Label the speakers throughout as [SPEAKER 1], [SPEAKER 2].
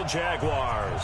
[SPEAKER 1] Jacksonville Jaguars.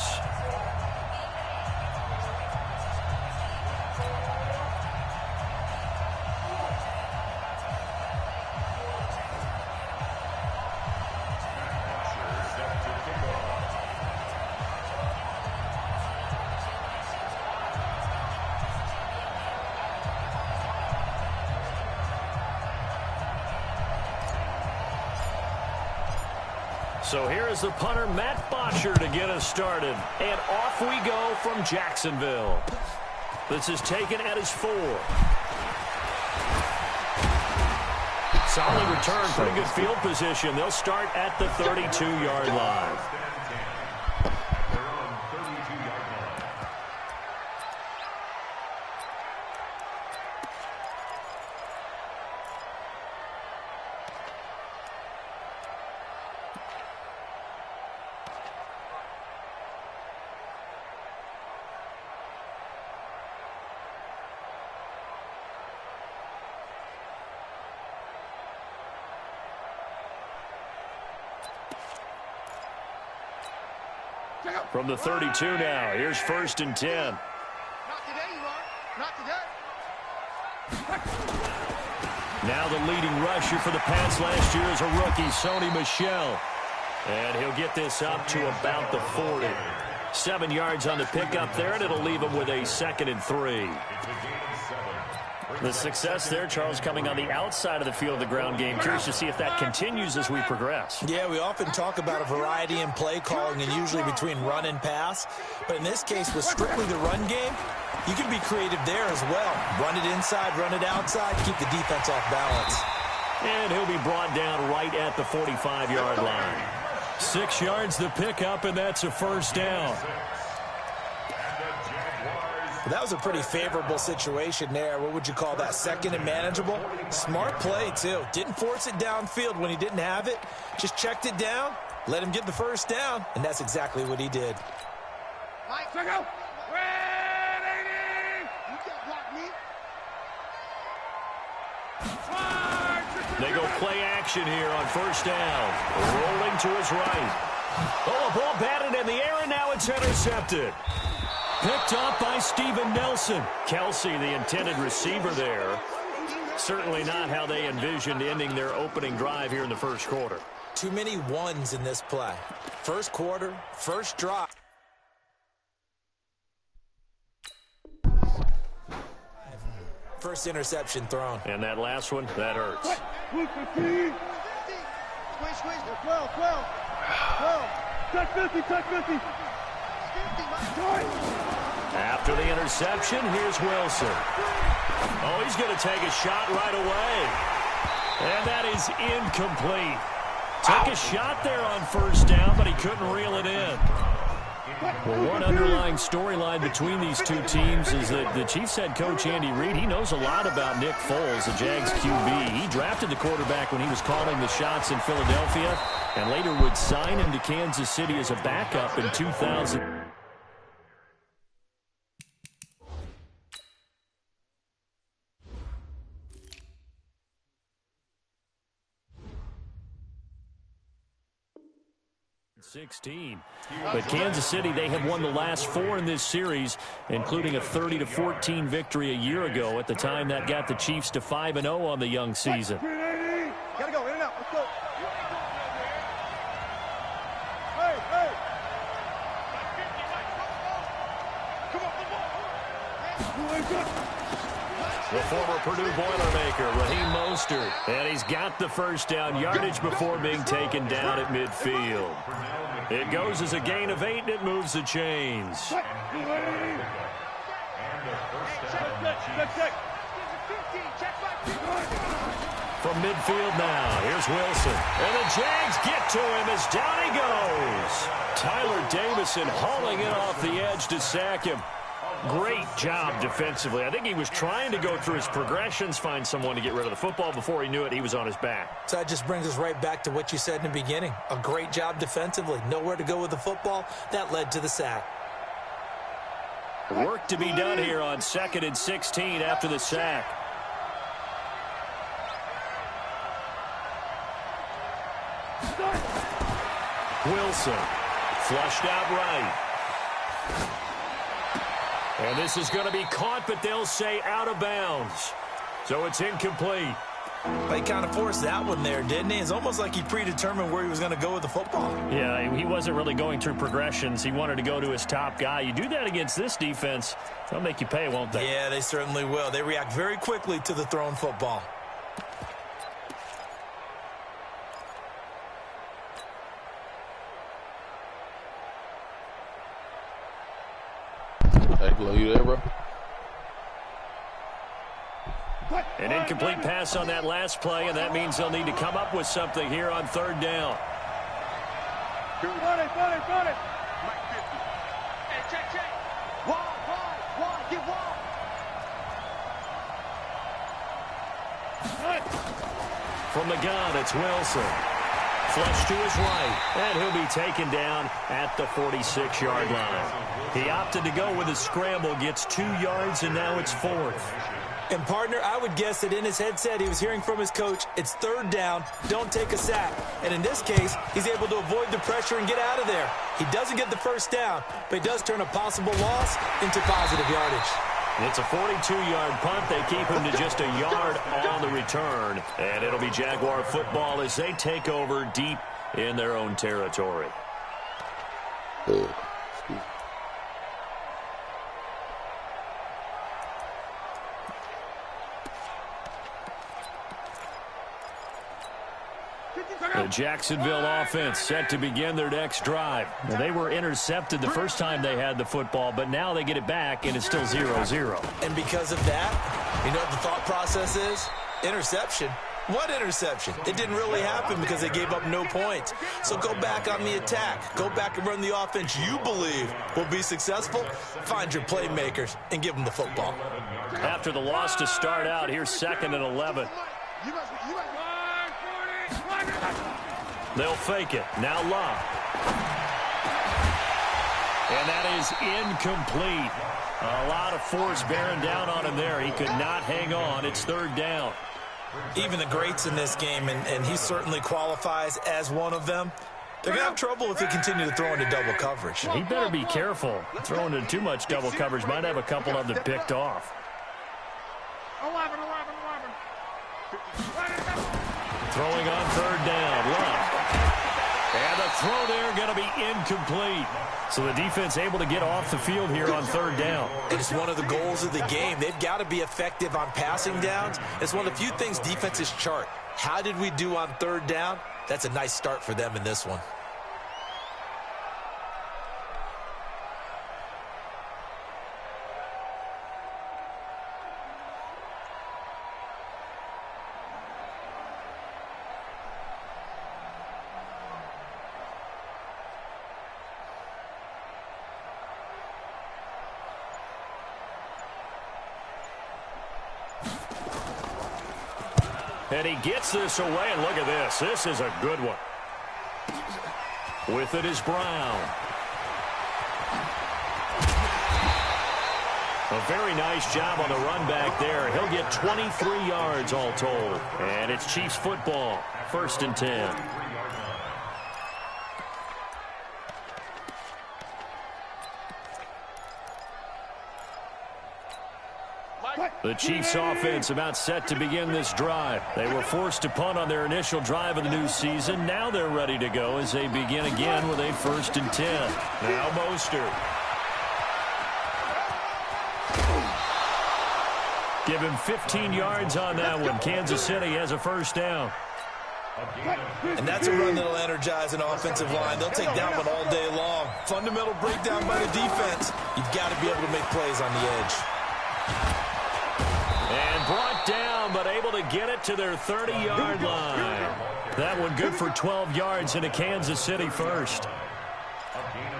[SPEAKER 1] So here is the punter, Matt Botcher, to get us started. And off we go from Jacksonville. This is taken at his 4. Solid return, pretty good field position. They'll start at the 32-yard line. From the 32 now, here's 1st and 10.
[SPEAKER 2] Not today, you are. Not today.
[SPEAKER 1] Now the leading rusher for the Pats last year is a rookie, Sony Michel. And he'll get this up to about the 40. 7 yards on the pickup there, and it'll leave him with a 2nd and 3. The success there, Charles, coming on the outside of the field of the ground game. Curious to see if that continues as we progress.
[SPEAKER 3] Yeah, we often talk about a variety in play calling and usually between run and pass. But in this case, with strictly the run game, you can be creative there as well. Run it inside, run it outside, keep the defense off balance.
[SPEAKER 1] And he'll be brought down right at the 45-yard line. 6 yards the pickup, and that's a 1st down.
[SPEAKER 3] That was a pretty favorable situation there. What would you call that? 2nd and manageable? Smart play, too. Didn't force it downfield when he didn't have it. Just checked it down, let him get the 1st down, and that's exactly what he did.
[SPEAKER 2] Mike, go. Ready. You can't block me.
[SPEAKER 1] They go play action here on 1st down. Rolling to his right. Oh, a ball batted in the air, and now it's intercepted. Picked up by Steven Nelson. Kelsey, the intended receiver there. Certainly not how they envisioned ending their opening drive here in the 1st quarter.
[SPEAKER 3] Too many ones in this play. 1st quarter, 1st drive. First interception thrown.
[SPEAKER 1] And that last one, that hurts.
[SPEAKER 2] Squeeze. 12. Touch 50.
[SPEAKER 1] After the interception, here's Wilson. Oh, he's going to take a shot right away. And that is incomplete. Took a shot there on 1st down, but he couldn't reel it in. Well, one underlying storyline between these two teams is that the Chiefs head coach, Andy Reid, he knows a lot about Nick Foles, the Jags QB. He drafted the quarterback when he was calling the shots in Philadelphia and later would sign him to Kansas City as a backup in 2000. But Kansas City, they have won the last 4 in this series, including a 30-14 victory a year ago. At the time, that got the Chiefs to 5-0 on the young season.
[SPEAKER 2] Gotta go, in and out, let's go.
[SPEAKER 1] The former Purdue Boilermaker, Raheem Mostert, and he's got the 1st down yardage before being taken down at midfield. It goes as a gain of 8, and it moves the chains.
[SPEAKER 2] Check.
[SPEAKER 1] From midfield now, here's Wilson. And the Jags get to him as down he goes. Tyler Davison hauling it off the edge to sack him. Great job defensively. I think he was trying to go through his progressions, find someone to get rid of the football. Before he knew it, he was on his back.
[SPEAKER 3] So that just brings us right back to what you said in the beginning. A great job defensively. Nowhere to go with the football. That led to the sack.
[SPEAKER 1] Work to be done here on 2nd and 16 after the sack. Wilson Flushed out right. And this is going to be caught, but they'll say out of bounds. So it's incomplete.
[SPEAKER 3] He kind of forced that one there, didn't he? It's almost like he predetermined where he was going to go with the football.
[SPEAKER 1] Yeah, he wasn't really going through progressions. He wanted to go to his top guy. You do that against this defense, they'll make you pay, won't they?
[SPEAKER 3] Yeah, they certainly will. They react very quickly to the thrown football.
[SPEAKER 4] Hey, Glow, you there, bro?
[SPEAKER 1] An incomplete pass on that last play, and that means they'll need to come up with something here on third down.
[SPEAKER 2] Run it. Mike 50. Hey, check. Wide, get wide.
[SPEAKER 1] From the gun, it's Wilson. Flush to his right, and he'll be taken down at the 46-yard line. He opted to go with a scramble, gets 2 yards, and now it's 4th.
[SPEAKER 3] And, partner, I would guess that in his headset he was hearing from his coach, it's third down, don't take a sack. And in this case, he's able to avoid the pressure and get out of there. He doesn't get the first down, but he does turn a possible loss into positive yardage.
[SPEAKER 1] It's a 42-yard punt. They keep him to just a yard on the return. And it'll be Jaguar football as they take over deep in their own territory. The Jacksonville offense set to begin their next drive. Now, they were intercepted the first time they had the football, but now they get it back, and it's still 0-0.
[SPEAKER 3] And because of that, you know what the thought process is? Interception. What interception? It didn't really happen because they gave up no points. So go back on the attack. Go back and run the offense you believe will be successful. Find your playmakers and give them the football.
[SPEAKER 1] After the loss to start out, here's 2nd and 11. They'll fake it. Now Love. And that is incomplete. A lot of force bearing down on him there. He could not hang on. It's 3rd down.
[SPEAKER 3] Even the greats in this game, and he certainly qualifies as one of them, they're going to have trouble if they continue to throw into double coverage.
[SPEAKER 1] He better be careful. Throwing into too much double coverage might have a couple of them picked off.
[SPEAKER 2] 11.
[SPEAKER 1] Throwing on 3rd down. Love. And the throw there going to be incomplete. So the defense able to get off the field here on 3rd down.
[SPEAKER 3] And it's one of the goals of the game. They've got to be effective on passing downs. It's one of the few things defenses chart. How did we do on 3rd down? That's a nice start for them in this one.
[SPEAKER 1] And he gets this away, and look at this. This is a good one. With it is Brown. A very nice job on the run back there. He'll get 23 yards all told. And it's Chiefs football, 1st and 10. The Chiefs offense about set to begin this drive. They were forced to punt on their initial drive of the new season. Now they're ready to go as they begin again with a 1st and 10. Now Mostert. Give him 15 yards on that one. Kansas City has a 1st down.
[SPEAKER 3] And that's a run that'll energize an offensive line. They'll take that one all day long. Fundamental breakdown by the defense. You've got to be able to make plays on the edge.
[SPEAKER 1] And brought down, but able to get it to their 30-yard line. That one good for 12 yards into Kansas City 1st.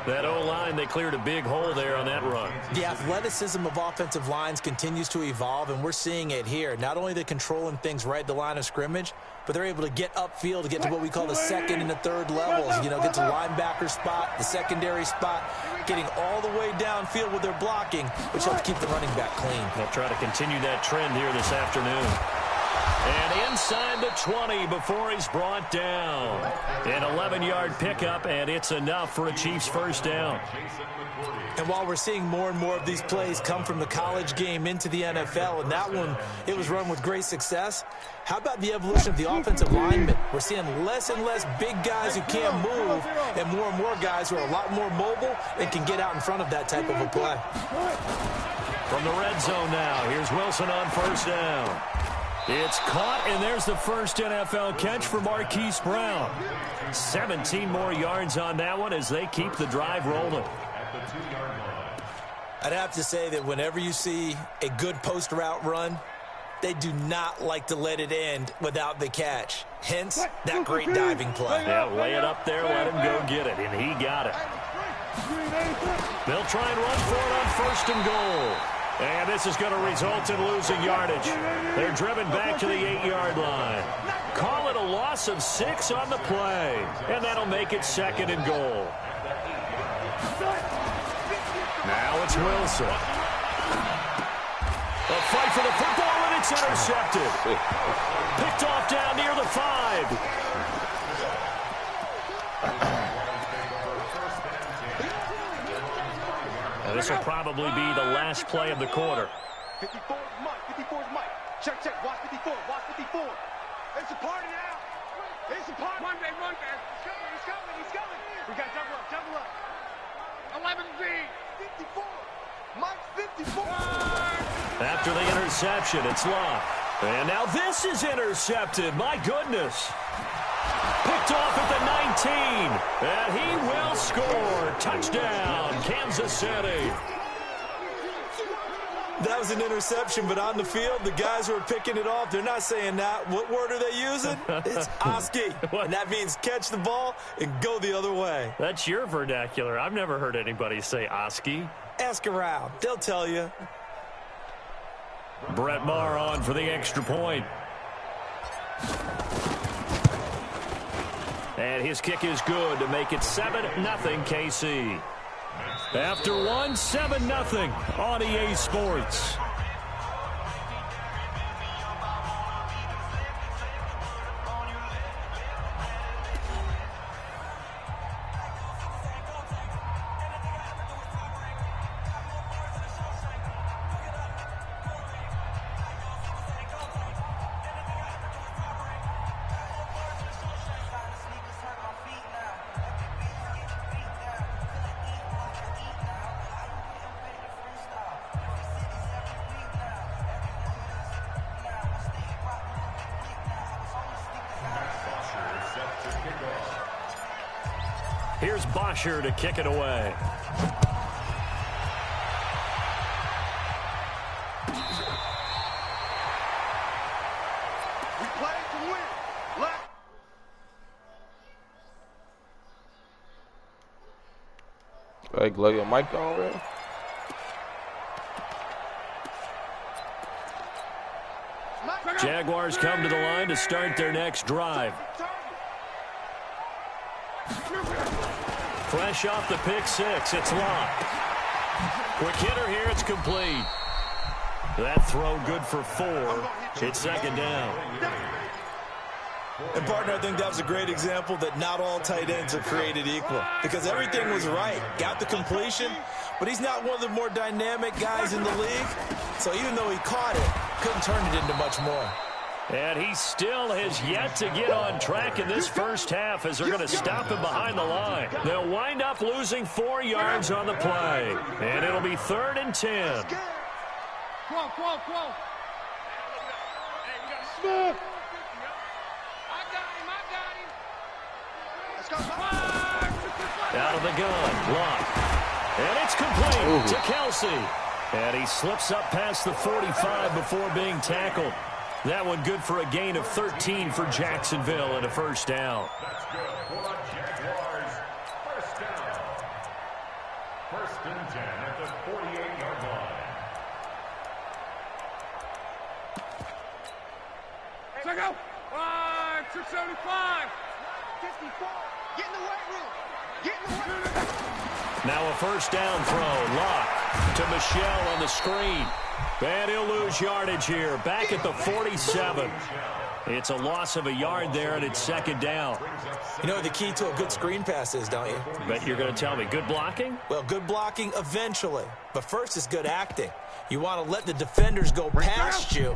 [SPEAKER 1] That O-line, they cleared a big hole there on that run.
[SPEAKER 3] The athleticism of offensive lines continues to evolve, and we're seeing it here. Not only are they controlling things right at the line of scrimmage, but they're able to get upfield to get to what we call the 2nd and the 3rd levels. You know, get to linebacker spot, the secondary spot, getting all the way downfield with their blocking, which helps keep the running back clean.
[SPEAKER 1] They'll try to continue that trend here this afternoon. And inside the 20 before he's brought down. An 11-yard pickup, and it's enough for a Chiefs first down.
[SPEAKER 3] And while we're seeing more and more of these plays come from the college game into the NFL, and that one, it was run with great success, how about the evolution of the offensive linemen? We're seeing less and less big guys who can't move and more guys who are a lot more mobile and can get out in front of that type of a play.
[SPEAKER 1] From the red zone now, here's Wilson on first down. It's caught, and there's the first NFL catch for Marquise Brown. 17 more yards on that one as they keep the drive rolling.
[SPEAKER 3] I'd have to say that whenever you see a good post route run, they do not like to let it end without the catch. Hence, that great diving play.
[SPEAKER 1] Yeah, lay it up there, let him go get it, and he got it. They'll try and run for it on first and goal. And this is going to result in losing yardage. They're driven back to the 8-yard line. Call it a loss of 6 on the play. And that'll make it second and goal. Now it's Wilson. A fight for the football, and it's intercepted. Picked off down near the 5. This will probably be the last play of the quarter.
[SPEAKER 2] 54 is Mike. 54 is Mike. Check. Watch 54. Watch 54. It's a party now. It's a party. Run, man. He's coming. We got double up. 11Z. 54. Mike's 54.
[SPEAKER 1] After the interception, it's Love. And now this is intercepted. My goodness. Picked off at the 19. And he will score. Touchdown, Kansas City.
[SPEAKER 3] That was an interception, but on the field, the guys who are picking it off, they're not saying that. What word are they using? It's Oski. And that means catch the ball and go the other way.
[SPEAKER 1] That's your vernacular. I've never heard anybody say Oski.
[SPEAKER 3] Ask around. They'll tell you.
[SPEAKER 1] Brett Maher on for the extra point. And his kick is good to make it 7-0 KC. After one, 7-0 on EA Sports. Here's Bosher to kick it away.
[SPEAKER 2] We play to win. Left.
[SPEAKER 4] Hey, Glow, your mic on, man?
[SPEAKER 1] Jaguars come to the line to start their next drive. Fresh off the pick six, it's locked. Quick hitter here, it's complete. That throw good for 4. It's second down.
[SPEAKER 3] And, partner, I think that was a great example that not all tight ends are created equal. Because everything was right. Got the completion, but he's not one of the more dynamic guys in the league. So even though he caught it, couldn't turn it into much more.
[SPEAKER 1] And he still has yet to get on track in this first half as they're going to stop him behind the line. They'll wind up losing 4 yards on the play. And it'll be 3rd and 10.
[SPEAKER 2] Come on.
[SPEAKER 5] Smith.
[SPEAKER 2] I got him. Let's go.
[SPEAKER 1] Out of the gun, Locke. And it's complete to Kelsey. And he slips up past the 45 before being tackled. That one good for a gain of 13 for Jacksonville and a first down.
[SPEAKER 5] That's good for the Jaguars. First down. 1st and 10 at the 48-yard line.
[SPEAKER 2] Check out. 675. 54. Get in the weight room.
[SPEAKER 1] Now a first down throw. Locke to Michelle on the screen. And he'll lose yardage here. Back at the 47. It's a loss of a yard there, and it's second down.
[SPEAKER 3] You know what the key to a good screen pass is, don't you?
[SPEAKER 1] Bet you're going to tell me. Good blocking?
[SPEAKER 3] Well, good blocking eventually. But first is good acting. You want to let the defenders go past you,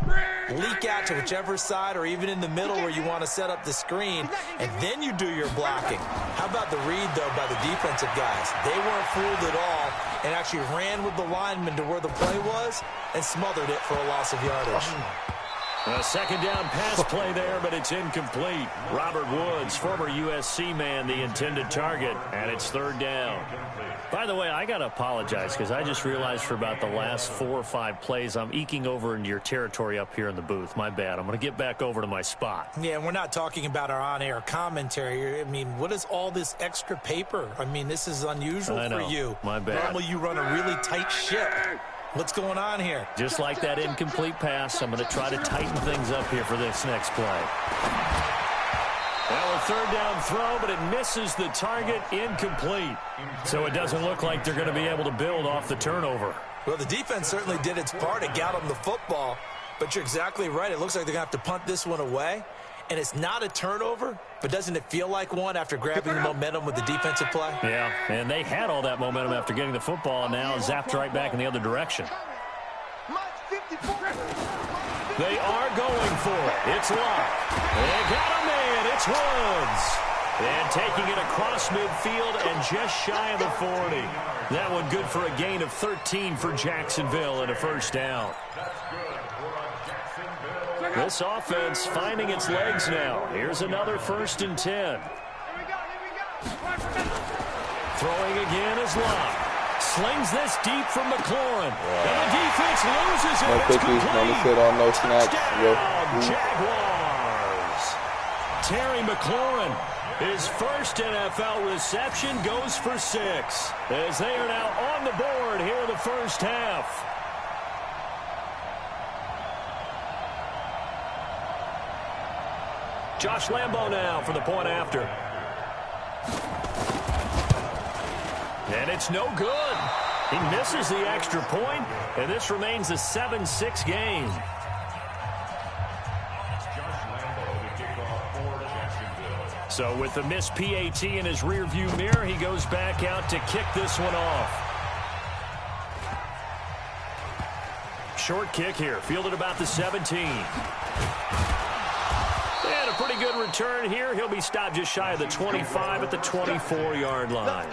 [SPEAKER 3] leak out to whichever side or even in the middle where you want to set up the screen, and then you do your blocking. How about the read, though, by the defensive guys? They weren't fooled at all and actually ran with the lineman to where the play was and smothered it for a loss of yardage.
[SPEAKER 1] A second down pass play there, but it's incomplete. Robert Woods, former USC man, the intended target, and it's third down. By the way, I got to apologize because I just realized for about the last 4 or 5 plays, I'm eking over into your territory up here in the booth. My bad. I'm going to get back over to my spot.
[SPEAKER 3] Yeah, we're not talking about our on-air commentary. I mean, what is all this extra paper? I mean, this is unusual for you.
[SPEAKER 1] My bad.
[SPEAKER 3] Normally you run a really tight ship. What's going on here?
[SPEAKER 1] Just like that incomplete pass, I'm going to try to tighten things up here for this next play. Well, a third down throw, but it misses the target, incomplete. So it doesn't look like they're going to be able to build off the turnover.
[SPEAKER 3] Well, the defense certainly did its part. It got them the football, but you're exactly right. It looks like they're going to have to punt this one away. And it's not a turnover, but doesn't it feel like one after grabbing the momentum with the defensive play?
[SPEAKER 1] Yeah, and they had all that momentum after getting the football, and now zapped right back in the other direction. They are going for it. It's locked. They got a man. It's Woods. And taking it across midfield and just shy of the 40. That one good for a gain of 13 for Jacksonville and a first down. This offense finding its legs now. Here's another 1st and 10. Throwing again is Locke. Slings this deep from McLaurin. And the defense loses it.
[SPEAKER 4] No
[SPEAKER 1] It's
[SPEAKER 4] cookies,
[SPEAKER 1] complete.
[SPEAKER 4] no sit on, no snacks.
[SPEAKER 1] Touchdown, Jaguars. Terry McLaurin, his first NFL reception goes for 6. As they are now on the board here in the first half. Josh Lambo now for the point after. And it's no good. He misses the extra point, and this remains a 7-6 game. So with the missed PAT in his rearview mirror, he goes back out to kick this one off. Short kick here, fielded about the 17. And a pretty good return here. He'll be stopped just shy of the 25 at the 24-yard line.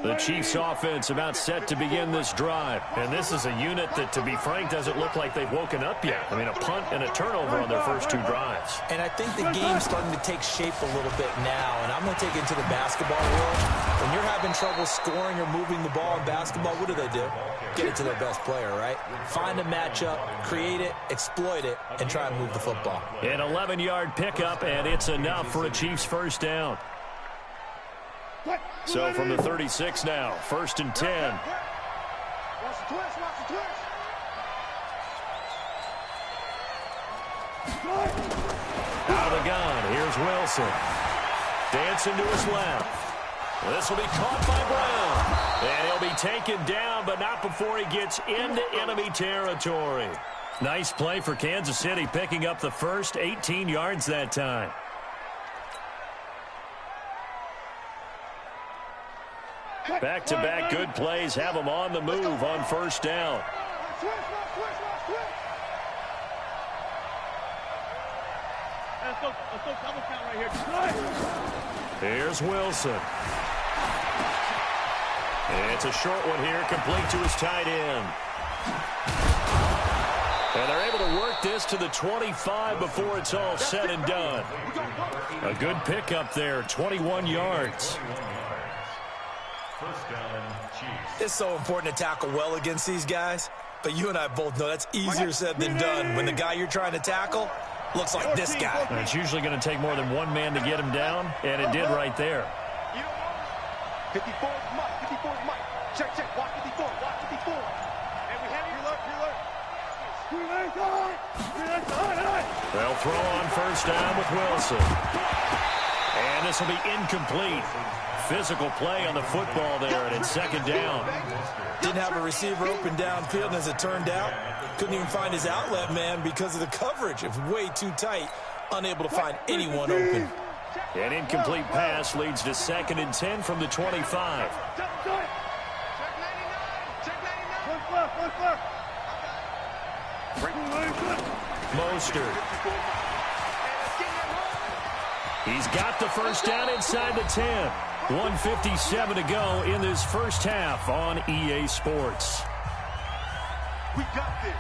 [SPEAKER 1] The Chiefs offense about set to begin this drive. And this is a unit that, to be frank, doesn't look like they've woken up yet. I mean, a punt and a turnover on their first 2 drives.
[SPEAKER 3] And I think the game's starting to take shape a little bit now. And I'm going to take it to the basketball world. When you're having trouble scoring or moving the ball in basketball, what do? Get it to their best player, right? Find a matchup, create it, exploit it, and try and move the football.
[SPEAKER 1] An 11-yard pickup, and it's enough for a Chiefs first down. So from the 36 now, 1st and 10.
[SPEAKER 2] Watch the twist, watch the twist.
[SPEAKER 1] Out of the gun, here's Wilson. Dancing to his left. This will be caught by Brown. And he'll be taken down, but not before he gets into enemy territory. Nice play for Kansas City, picking up the first 18 yards that time. Back-to-back good plays have them on the move on first down.
[SPEAKER 2] Let's go double count right here.
[SPEAKER 1] Here's Wilson. It's a short one here, complete to his tight end. And they're able to work this to the 25 before it's all said and done. A good pickup there, 21 yards.
[SPEAKER 3] It's so important to tackle well against these guys, but you and I both know that's easier said than done when the guy you're trying to tackle looks like this guy.
[SPEAKER 1] And it's usually going to take more than one man to get him down, and it did right there.
[SPEAKER 2] 54 is Mike, 54 is Mike. Check, watch 54, watch 54. And we
[SPEAKER 1] They'll throw on first down with Wilson. And this will be incomplete. Physical play on the football there, and it's second down.
[SPEAKER 3] Didn't have a receiver open downfield, and as it turned out, couldn't even find his outlet man because of the coverage. It was way too tight, unable to find anyone open.
[SPEAKER 1] An incomplete pass leads to 2nd and 10 from the 25. Mostert. He's got the first down inside the 10. 1:57 to go in this first half on EA Sports.
[SPEAKER 2] We got this.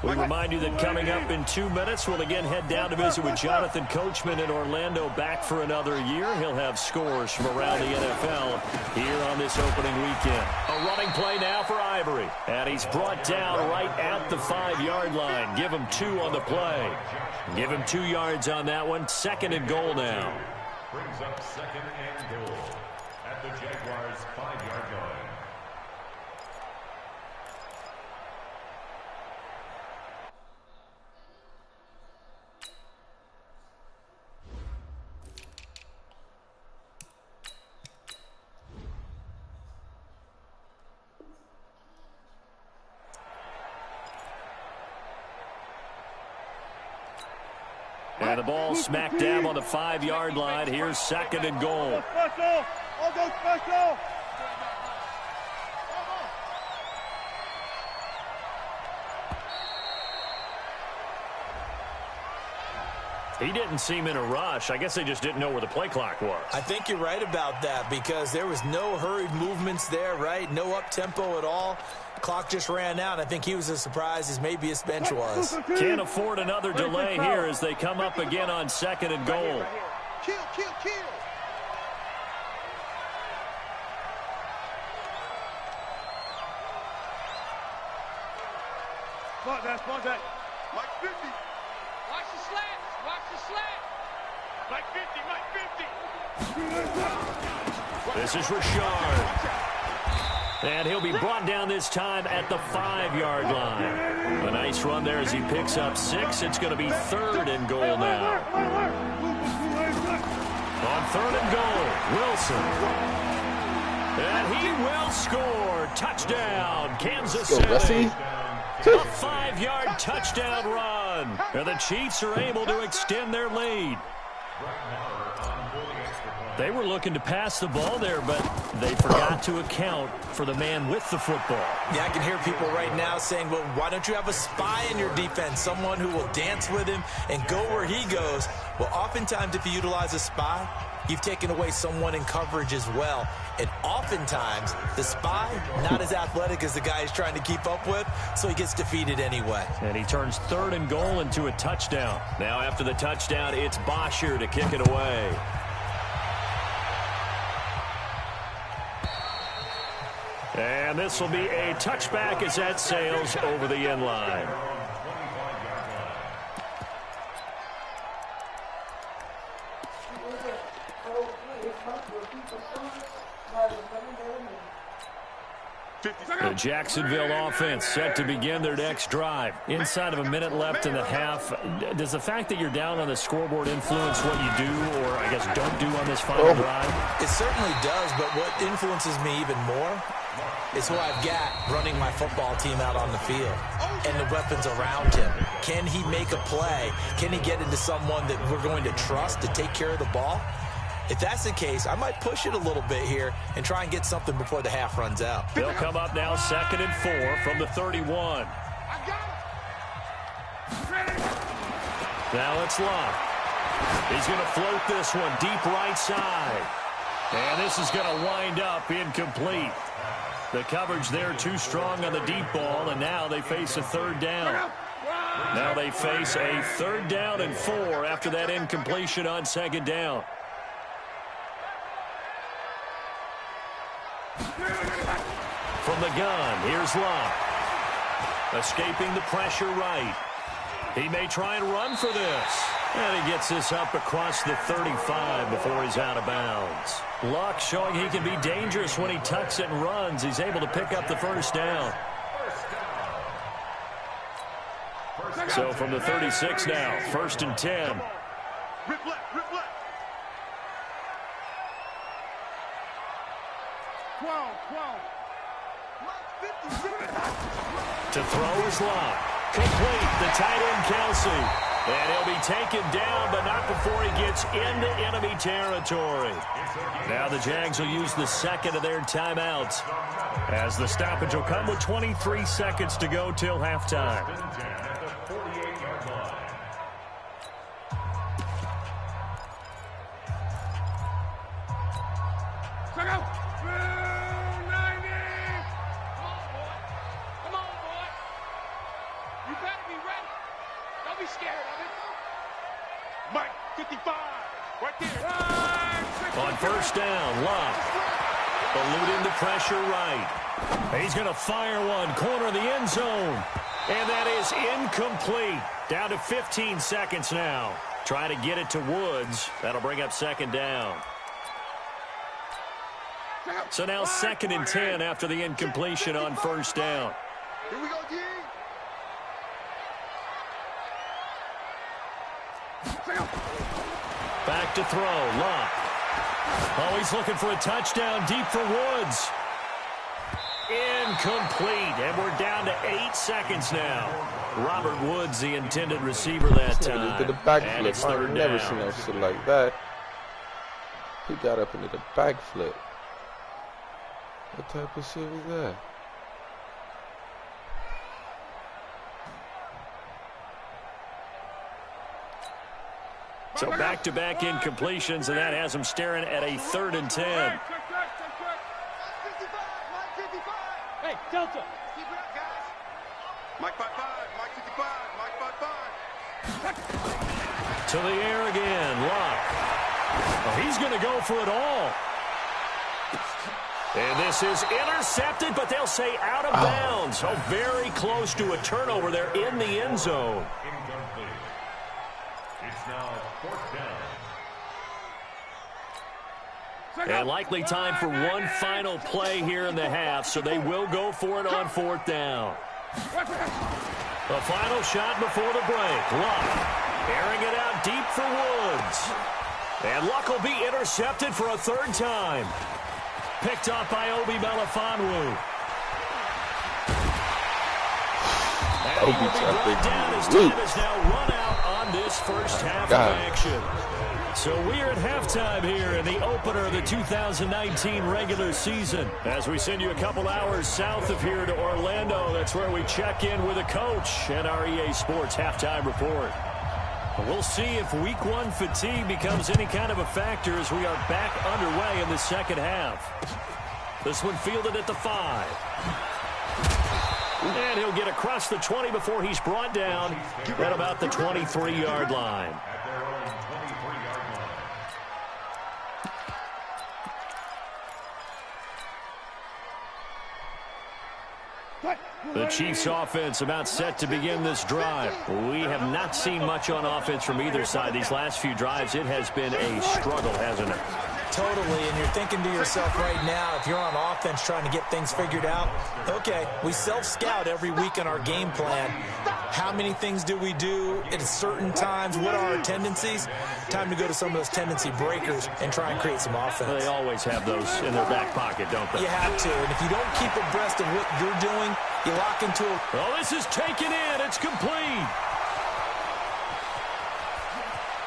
[SPEAKER 1] We remind you that coming up in 2 minutes, we'll again head down to visit with Jonathan Coachman in Orlando, back for another year. He'll have scores from around the NFL here on this opening weekend. A running play now for Ivory. And he's brought down right at the 5-yard line. Give him 2 on the play. Give him 2 yards on that one. 2nd and goal now.
[SPEAKER 5] Brings up 2nd and goal at the Jaguars' 5-yard line.
[SPEAKER 1] And the ball smack dab on the 5-yard line. Here's 2nd and goal.
[SPEAKER 2] I'll go special.
[SPEAKER 1] He didn't seem in a rush. I guess they just didn't know where the play clock was.
[SPEAKER 3] I think you're right about that because there was no hurried movements there, right? No up-tempo at all. Clock just ran out. I think he was as surprised as maybe his bench was.
[SPEAKER 1] Can't afford another delay here as they come up again on 2nd and goal.
[SPEAKER 2] Kill, kill, kill. Spot that. Mike 50.
[SPEAKER 6] Watch the slant. Watch the slant.
[SPEAKER 2] Mike 50.
[SPEAKER 1] This is Richard. And he'll be brought down this time at the 5-yard line. A nice run there as he picks up 6. It's going to be 3rd and goal now. On 3rd and goal, Wilson. And he will score. Touchdown, Kansas City. A 5-yard touchdown run. And the Chiefs are able to extend their lead. They were looking to pass the ball there, but they forgot to account for the man with the football.
[SPEAKER 3] Yeah, I can hear people right now saying, well, why don't you have a spy in your defense, someone who will dance with him and go where he goes? Well, oftentimes if you utilize a spy, you've taken away someone in coverage as well. And oftentimes, the spy, not as athletic as the guy he's trying to keep up with, so he gets defeated anyway.
[SPEAKER 1] And he turns 3rd and goal into a touchdown. Now after the touchdown, it's Bosher to kick it away. And this will be a touchback as that sails over the end line. The Jacksonville offense set to begin their next drive. Inside of a minute left in the half. Does the fact that you're down on the scoreboard influence what you do or, I guess, don't do on this final drive?
[SPEAKER 3] It certainly does, but what influences me even more is who I've got running my football team out on the field and the weapons around him. Can he make a play? Can he get into someone that we're going to trust to take care of the ball? If that's the case, I might push it a little bit here and try and get something before the half runs out.
[SPEAKER 1] They'll come up now 2nd and 4 from the 31. Now it's Love. He's going to float this one deep right side. And this is going to wind up incomplete. The coverage there too strong on the deep ball, and now they face a 3rd down. Now they face a 3rd down and 4 after that incompletion on 2nd down. From the gun, here's Love. Escaping the pressure right. He may try and run for this. And he gets this up across the 35 before he's out of bounds. Luck showing he can be dangerous when he tucks it and runs. He's able to pick up the first down. So from the 36 now, 1st and 10.
[SPEAKER 2] Rip left, rip left. 12.
[SPEAKER 1] To throw is Luck. Complete, the tight end Kelsey. And he'll be taken down, but not before he gets into enemy territory. Now the Jags will use the second of their timeouts, as the stoppage will come with 23 seconds to go till halftime.
[SPEAKER 2] Mike, 55, right there.
[SPEAKER 1] On first down, Luck. Eluding the pressure right. He's going to fire one, corner of the end zone. And that is incomplete. Down to 15 seconds now. Trying to get it to Woods. That'll bring up second down. So now 2nd and 10 after the incompletion on first down.
[SPEAKER 2] Here we go, D.
[SPEAKER 1] Back to throw, Luck. Oh, he's looking for a touchdown deep for Woods. Incomplete, and we're down to 8 seconds now. Robert Woods, the intended receiver that time.
[SPEAKER 4] Did the backflip. I've never seen no shit like that. He got up into the backflip. What type of shit was that?
[SPEAKER 1] So back-to-back incompletions, and that has him staring at a 3rd and 10.
[SPEAKER 6] Hey, Delta.
[SPEAKER 2] Keep it up, guys. Mike 55, Mike 55, Mike 55.
[SPEAKER 1] To the air again, Luck. Oh, he's going to go for it all. And this is intercepted, but they'll say out of bounds. So very close to a turnover there in the end zone.
[SPEAKER 5] Incomplete. It's now 4th down.
[SPEAKER 1] And likely time for one final play here in the half, so they will go for it on 4th down. The final shot before the break. Luck airing it out deep for Woods. And Luck will be intercepted for a 3rd time. Picked up by Obi Melifonwu. And he will be brought down as time is now run out on this first half of action. So we are at halftime here in the opener of the 2019 regular season. As we send you a couple hours south of here to Orlando, that's where we check in with a coach and our EA Sports halftime report. We'll see if week 1 fatigue becomes any kind of a factor as we are back underway in the second half. This one fielded at the 5. And he'll get across the 20 before he's brought down at about the 23-yard line. The Chiefs offense about set to begin this drive. We have not seen much on offense from either side. These last few drives, it has been a struggle, hasn't it?
[SPEAKER 3] Totally, and you're thinking to yourself right now, if you're on offense trying to get things figured out, okay, we self-scout every week in our game plan. How many things do we do at certain times? What are our tendencies? Time to go to some of those tendency breakers and try and create some offense.
[SPEAKER 1] They always have those in their back pocket, don't they?
[SPEAKER 3] You have to, and if you don't keep abreast of what you're doing, you lock into a...
[SPEAKER 1] Oh, this is taken in. It's complete.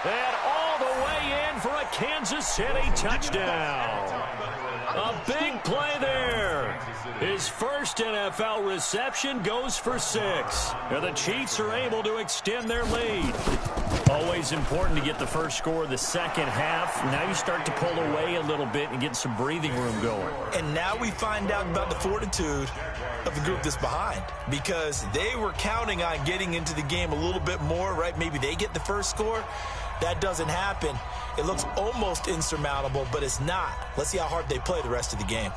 [SPEAKER 1] And all the way in for a Kansas City touchdown. A big play there. His first NFL reception goes for 6. And the Chiefs are able to extend their lead. Always important to get the first score of the second half. Now you start to pull away a little bit and get some breathing room going.
[SPEAKER 3] And now we find out about the fortitude of the group that's behind, because they were counting on getting into the game a little bit more, right? Maybe they get the first score. That doesn't happen. It looks almost insurmountable, but it's not. Let's see how hard they play the rest of the game.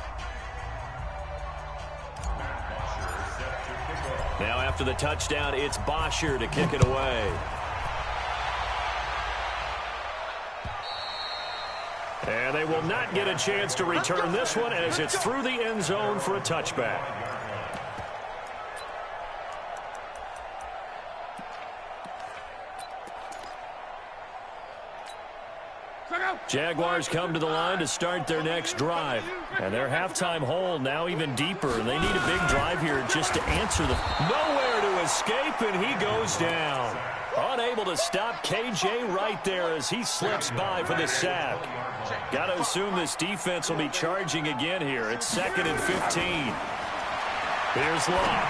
[SPEAKER 1] Now after the touchdown, it's Bosher to kick it away. And they will not get a chance to return this one as it's through the end zone for a touchback. Jaguars come to the line to start their next drive. And their halftime hole now even deeper. And they need a big drive here just to answer the... Nowhere to escape, and he goes down. Unable to stop KJ right there as he slips by for the sack. Got to assume this defense will be charging again here. It's 2nd and 15. Here's Love.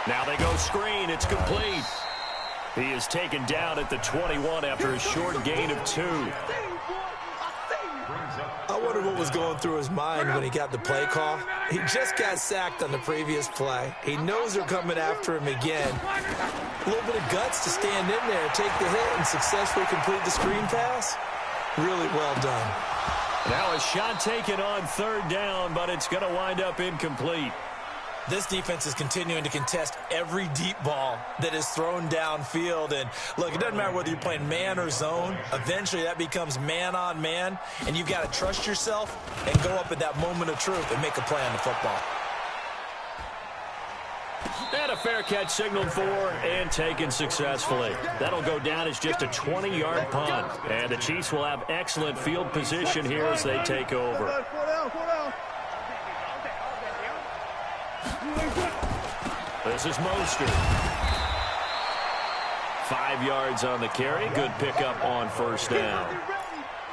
[SPEAKER 1] Now they go screen. It's complete. He is taken down at the 21 after a short gain of 2.
[SPEAKER 3] I wonder what was going through his mind when he got the play call. He just got sacked on the previous play. He knows they're coming after him again. A little bit of guts to stand in there, take the hit, and successfully complete the screen pass. Really well done.
[SPEAKER 1] Now a shot taken on 3rd down, but it's going to wind up incomplete.
[SPEAKER 3] This defense is continuing to contest every deep ball that is thrown downfield. And, look, it doesn't matter whether you're playing man or zone. Eventually that becomes man on man, and you've got to trust yourself and go up at that moment of truth and make a play on the football.
[SPEAKER 1] And a fair catch signaled for and taken successfully. That'll go down as just a 20-yard punt. And the Chiefs will have excellent field position here as they take over. This is Mostert. 5 yards on the carry. Good pickup on 1st down.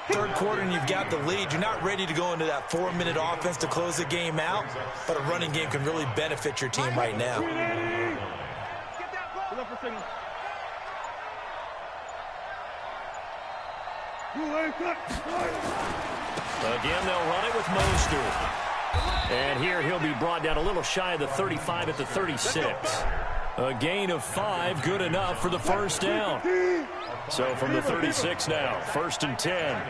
[SPEAKER 3] 3rd quarter and you've got the lead. You're not ready to go into that 4-minute offense to close the game out, but a running game can really benefit your team right now.
[SPEAKER 1] Again, they'll run it with Mostert. And here he'll be brought down a little shy of the 35 at the 36. A gain of 5, good enough for the 1st down. So from the 36 now, 1st and 10.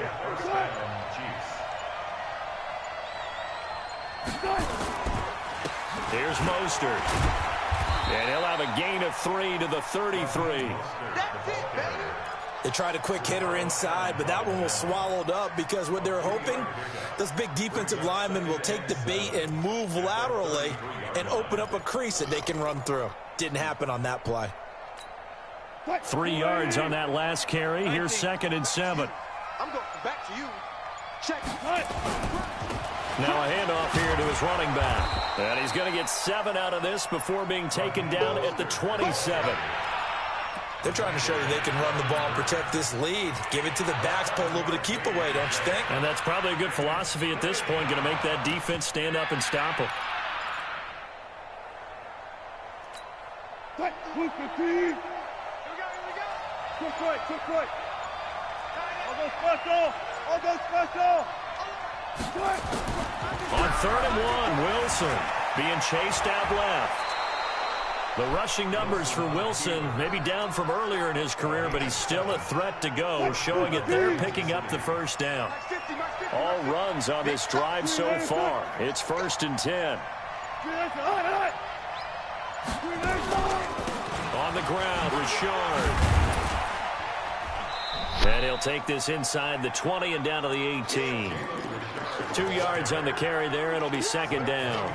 [SPEAKER 1] Here's Mostert. And he'll have a gain of 3 to the 33.
[SPEAKER 2] That's it, baby.
[SPEAKER 3] They tried a quick hitter inside, but that one was swallowed up because what they're hoping, those big defensive linemen will take the bait and move laterally and open up a crease that they can run through. Didn't happen on that play.
[SPEAKER 1] 3 yards on that last carry. Here's 2nd and 7.
[SPEAKER 2] I'm going back to you. Check.
[SPEAKER 1] Now a handoff here to his running back. And he's going to get 7 out of this before being taken down at the 27.
[SPEAKER 3] They're trying to show you they can run the ball and protect this lead. Give it to the backs, play a little bit of keep away, don't you think?
[SPEAKER 1] And that's probably a good philosophy at this point, going to make that defense stand up and stop them.
[SPEAKER 6] Here we go. Quick right. I'll go special.
[SPEAKER 1] On 3rd and 1, Wilson being chased out left. The rushing numbers for Wilson may be down from earlier in his career, but he's still a threat to go, showing it there picking up the 1st down. All runs on this drive so far. It's 1st and 10. On the ground, Richard. And he'll take this inside the 20 and down to the 18. 2 yards on the carry there. It'll be 2nd down.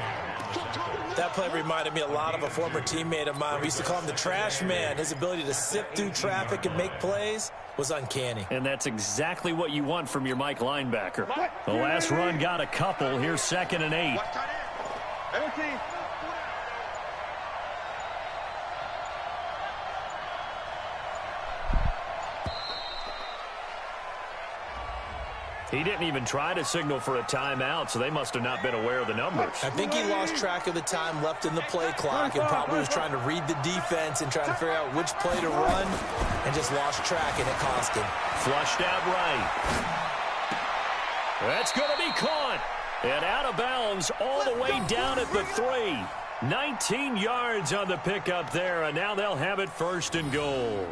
[SPEAKER 3] That play reminded me a lot of a former teammate of mine. We used to call him the trash man. His ability to sift through traffic and make plays was uncanny.
[SPEAKER 1] And that's exactly what you want from your Mike linebacker. The last run got a couple. Here's 2nd and 8. He didn't even try to signal for a timeout, so they must have not been aware of the numbers.
[SPEAKER 3] I think he lost track of the time left in the play clock and probably was trying to read the defense and trying to figure out which play to run and just lost track, and it cost him.
[SPEAKER 1] Flushed out right. That's going to be caught. And out of bounds all the way down at the 3. 19 yards on the pickup there, and now they'll have it 1st and goal.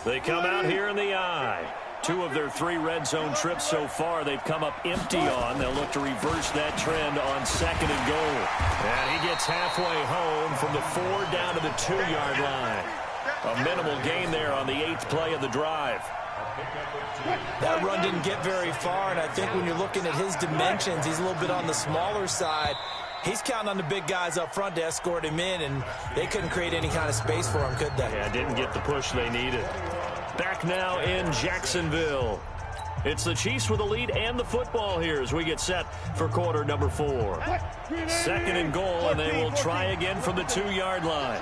[SPEAKER 1] They come out here in the eye. 2 of their 3 red zone trips so far they've come up empty on. They'll look to reverse that trend on 2nd and goal. And he gets halfway home from the 4 down to the 2-yard line. A minimal gain there on the 8th play of the drive.
[SPEAKER 3] That run didn't get very far, and I think when you're looking at his dimensions, he's a little bit on the smaller side. He's counting on the big guys up front to escort him in, and they couldn't create any kind of space for him, could they?
[SPEAKER 1] Yeah, didn't get the push they needed. Back now in Jacksonville. It's the Chiefs with the lead and the football here as we get set for quarter number 4. 2nd and goal, and they will try again from the 2-yard line.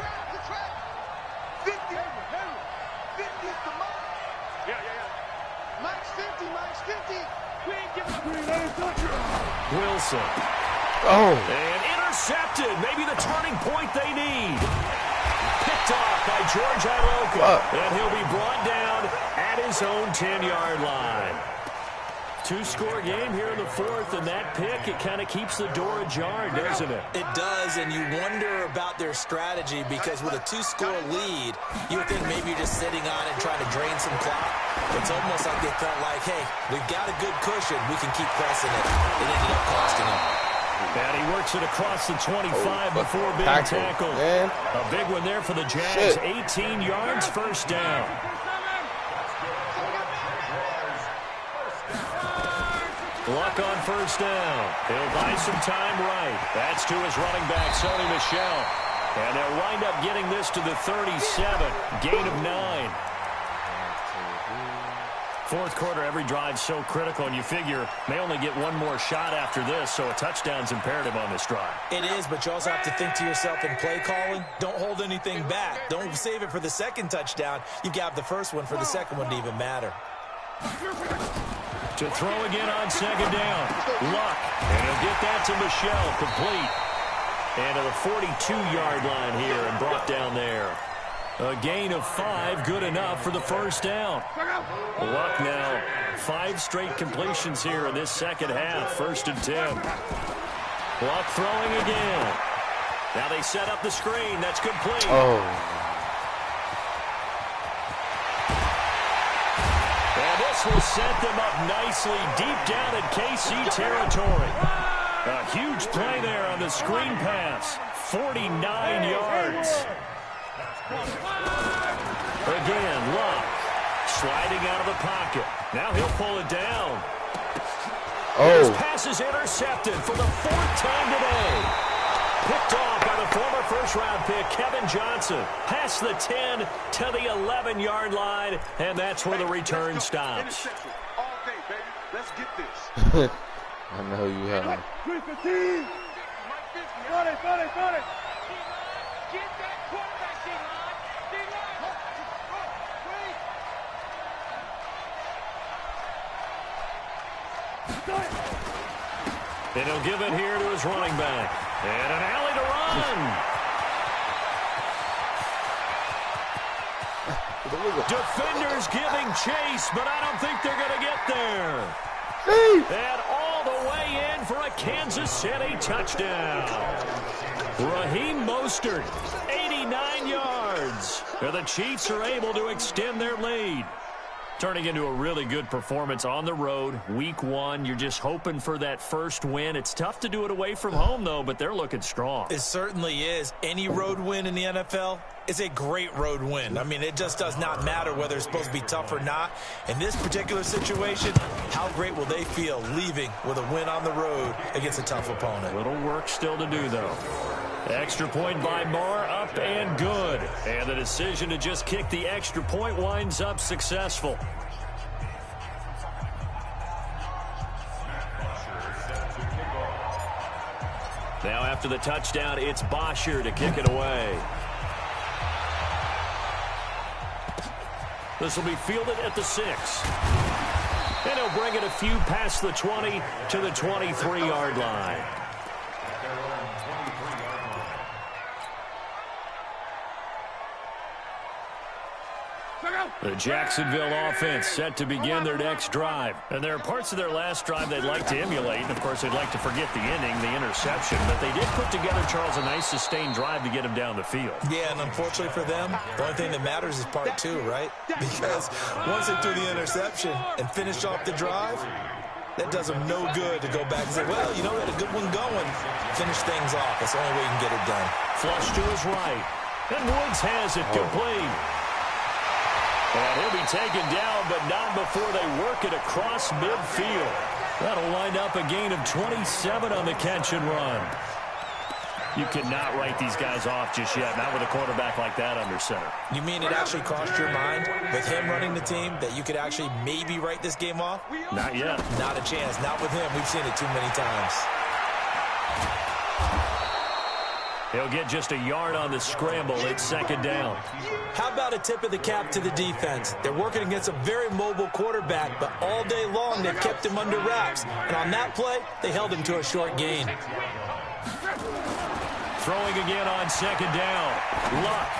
[SPEAKER 1] Wilson.
[SPEAKER 4] Oh.
[SPEAKER 1] And intercepted. Maybe the turning point they need. Picked off by George Iloka. And he'll be brought down at his own 10-yard line. 2-score game here in the 4th, and that pick, it kind of keeps the door ajar, doesn't it?
[SPEAKER 3] It does, and you wonder about their strategy because with a 2-score lead, you would think maybe you're just sitting on it trying to drain some clock. It's almost like they felt like, hey, we've got a good cushion. We can keep pressing it. It ended up costing them.
[SPEAKER 1] And he works it across the 25 before being tackled.
[SPEAKER 4] Man.
[SPEAKER 1] A big one there for the Jags. 18 yards, first down. Luck on first down. He'll buy some time right. That's to his running back, Sony Michel. And they'll wind up getting this to the 37. Gain of 9. 4th quarter, every drive so critical, and you figure may only get one more shot after this, so a touchdown's imperative on this drive.
[SPEAKER 3] It is, but you also have to think to yourself in play calling, don't hold anything back. Don't save it for the second touchdown. You've got the first one for the second one to even matter.
[SPEAKER 1] To throw again on 2nd down. Luck. And he'll get that to Michel, complete. And to the 42-yard line here and brought down there. A gain of 5, good enough for the first down. Luck now, 5 straight completions here in this second half. 1st and 10. Luck throwing again. Now they set up the screen. That's complete.
[SPEAKER 4] Oh.
[SPEAKER 1] And this will set them up nicely deep down in KC territory. A huge play there on the screen pass. 49 yards. Again, Luck sliding out of the pocket. Now he'll pull it down. This pass is intercepted for the 4th time today. Picked off by the former first-round pick, Kevin Johnson. Past the 10 to the 11-yard line, and that's where the return stops.
[SPEAKER 2] All day, baby. Let's get this.
[SPEAKER 4] I know you have.
[SPEAKER 6] 315. Got it.
[SPEAKER 2] Get that quarterback, D-line.
[SPEAKER 1] And he'll give it here to his running back. And an alley to run. Defenders giving chase, but I don't think they're going to get there. And all the way in for a Kansas City touchdown. Raheem Mostert, 89 yards. And the Chiefs are able to extend their lead. Turning into a really good performance on the road. Week 1, you're just hoping for that first win. It's tough to do it away from home, though, but they're looking strong.
[SPEAKER 3] It certainly is. Any road win in the NFL is a great road win. I mean, it just does not matter whether it's supposed to be tough or not. In this particular situation, how great will they feel leaving with a win on the road against a tough opponent?
[SPEAKER 1] Little work still to do, though. Extra point by Marr, up and good. And the decision to just kick the extra point winds up successful. Now after the touchdown, it's Bosher to kick it away. This will be fielded at the 6. And he'll bring it a few past the 20 to the 23-yard line. The Jacksonville offense set to begin their next drive. And there are parts of their last drive they'd like to emulate. And, of course, they'd like to forget the inning, the interception. But they did put together, Charles, a nice sustained drive to get him down the field.
[SPEAKER 3] Yeah, and unfortunately for them, the only thing that matters is part 2, right? Because once they threw the interception and finished off the drive, that does them no good to go back and say, well, you know, we had a good one going. Finish things off. That's the only way you can get it done.
[SPEAKER 1] Flush to his right. And Woods has it complete. And he'll be taken down, but not before they work it across midfield. That'll wind up a gain of 27 on the catch and run. You cannot write these guys off just yet, not with a quarterback like that under center.
[SPEAKER 3] You mean it actually crossed your mind with him running the team that you could actually maybe write this game off?
[SPEAKER 1] Not yet.
[SPEAKER 3] Not a chance. Not with him. We've seen it too many times.
[SPEAKER 1] He'll get just a yard on the scramble. It's second down.
[SPEAKER 3] How about a tip of the cap to the defense? They're working against a very mobile quarterback, but all day long they've kept him under wraps. And on that play, they held him to a short gain.
[SPEAKER 1] Throwing again on second down. Luck.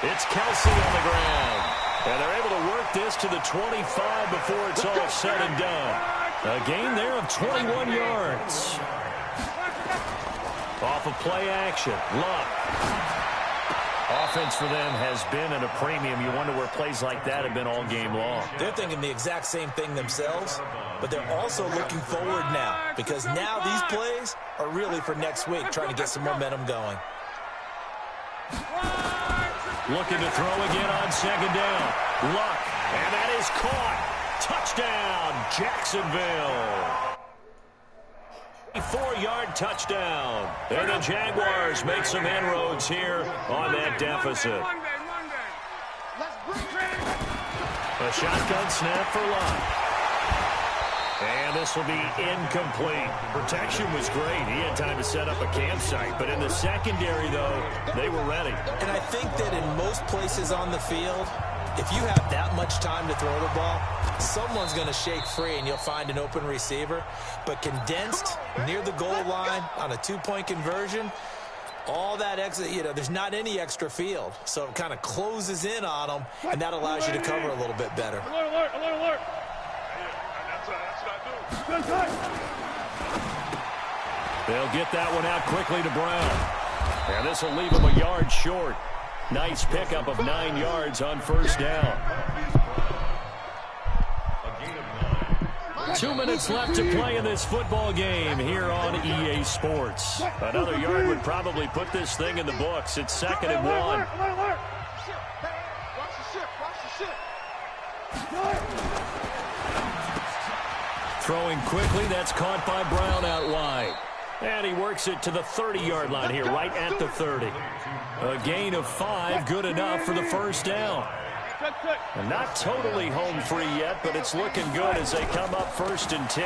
[SPEAKER 1] It's Kelsey on the ground. And they're able to work this to the 25 before it's all said and done. A gain there of 21 yards. Off of play action. Luck. Offense for them has been at a premium. You wonder where plays like that have been all game long.
[SPEAKER 3] They're thinking the exact same thing themselves, but they're also looking forward now because now these plays are really for next week, trying to get some momentum going.
[SPEAKER 1] Looking to throw again on second down. Luck. And that is caught. Touchdown, Jacksonville. 4-yard touchdown. And the Jaguars make some inroads here on that deficit. A shotgun snap for Luck. And this will be incomplete. Protection was great. He had time to set up a campsite. But in the secondary, though, they were ready.
[SPEAKER 3] And I think that in most places on the field, if you have that much time to throw the ball, someone's going to shake free and you'll find an open receiver. But condensed near the goal line on a two-point conversion, all that extra, there's not any extra field. So it kind of closes in on them, and that allows you to cover a little bit better.
[SPEAKER 6] Alert, alert, alert, alert. That's what I do.
[SPEAKER 1] They'll get that one out quickly to Brown. And this will leave him a yard short. Nice pickup of 9 yards on first down. 2 minutes left to play in this football game here on EA Sports. Another yard would probably put this thing in the books. It's second and 1.
[SPEAKER 2] Watch the ship.
[SPEAKER 1] Throwing quickly, that's caught by Brown out wide. And he works it to the 30-yard line here, right at the 30. A gain of 5, good enough for the first down. And not totally home free yet, but it's looking good as they come up first and 10.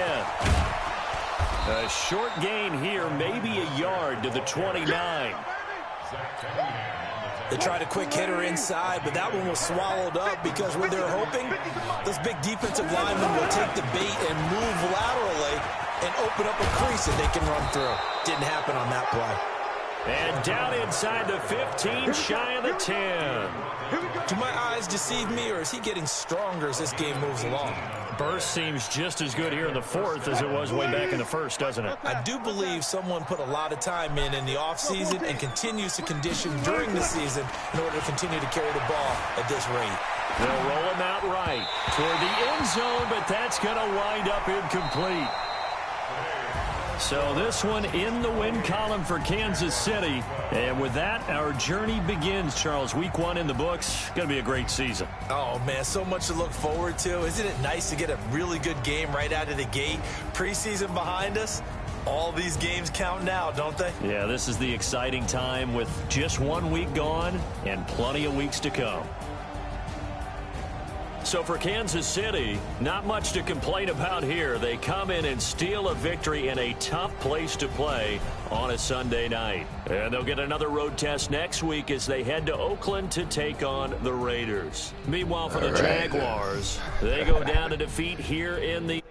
[SPEAKER 1] A short gain here, maybe a yard to the 29.
[SPEAKER 3] They tried a quick hitter inside, but that one was swallowed up because what they're hoping, those big defensive linemen will take the bait and move laterally and open up a crease that they can run through. Didn't happen on that play.
[SPEAKER 1] And down inside the 15, shy of the 10.
[SPEAKER 3] Do my eyes deceive me, or is he getting stronger as this game moves along?
[SPEAKER 1] Burst seems just as good here in the fourth as it was way back in the first, doesn't it?
[SPEAKER 3] I do believe someone put a lot of time in the offseason and continues to condition during the season in order to continue to carry the ball at this rate.
[SPEAKER 1] They'll roll him out right toward the end zone, but that's going to wind up incomplete. So this one in the win column for Kansas City. And with that, our journey begins, Charles. Week 1 in the books. Going to be a great season.
[SPEAKER 3] Oh, man, so much to look forward to. Isn't it nice to get a really good game right out of the gate? Preseason behind us. All these games count now, don't they?
[SPEAKER 1] Yeah, this is the exciting time with just 1 week gone and plenty of weeks to come. So for Kansas City, not much to complain about here. They come in and steal a victory in a tough place to play on a Sunday night. And they'll get another road test next week as they head to Oakland to take on the Raiders. Meanwhile, for the Jaguars, they go down to defeat here in the